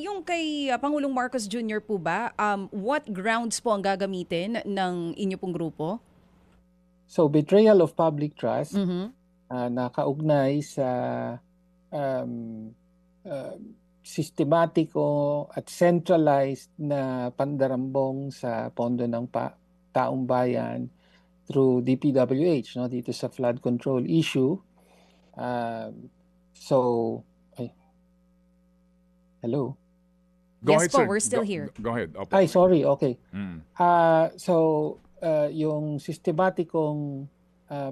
Yung kay Pangulong Marcos Jr. po ba, what grounds po ang gagamitin ng inyo pong grupo? So, betrayal of public trust Mhm. nakaugnay sa um, uh, sistematiko at centralized na pandarambong sa pondo ng taong bayan through DPWH, no, dito sa flood control issue. So, hello? Yes po, we're still here. Go ahead. Opo. Ay, sorry, okay. Mm. Yung sistematikong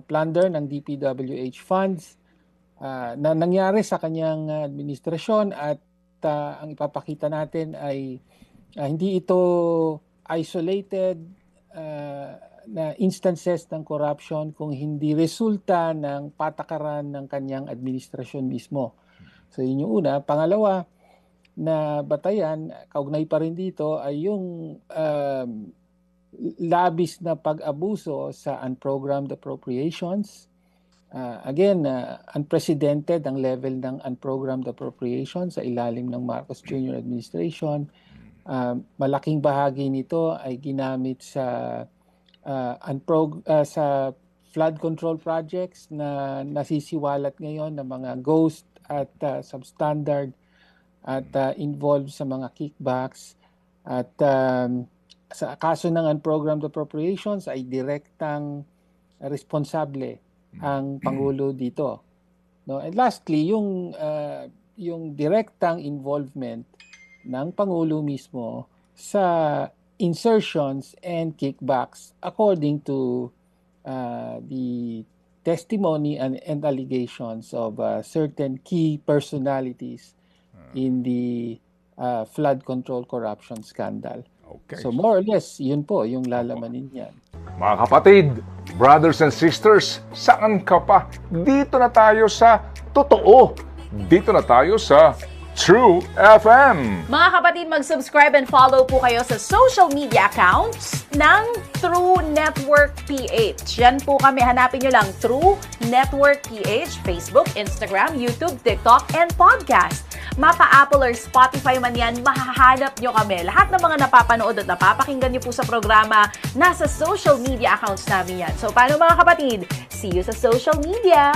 plunder ng DPWH funds na nangyari sa kanyang administrasyon at ang ipapakita natin ay hindi ito isolated na instances ng corruption kung hindi resulta ng patakaran ng kanyang administrasyon mismo. So yun yung una. Pangalawa na batayan, kaugnay pa rin dito, ay yung labis na pag-abuso sa unprogrammed appropriations. Again, unprecedented ang level ng unprogrammed appropriations sa ilalim ng Marcos Jr. administration. Malaking bahagi nito ay ginamit sa sa flood control projects na nasisiwalat ngayon ng mga ghost at substandard at involved sa mga kickbacks. At sa kaso ng unprogrammed appropriations ay direktang responsable ang Pangulo dito. No? And lastly, yung direktang involvement ng Pangulo mismo sa insertions and kickbacks according to the testimony and allegations of certain key personalities in the flood control corruption scandal. Okay. So more or less, yun po yung lalamanin niyan. Mga kapatid, brothers and sisters, saan ka pa? Dito na tayo sa totoo. Dito na tayo sa True FM. Mga kapatid, mag-subscribe and follow po kayo sa social media accounts ng True Network PH. Yan po kami. Hanapin nyo lang True Network PH, Facebook, Instagram, YouTube, TikTok, and podcast. Mapa Apple or Spotify man yan, mahahanap nyo kami. Lahat ng mga napapanood at napapakinggan nyo po sa programa, nasa social media accounts namin yan. So, paano mga kapatid? See you sa social media!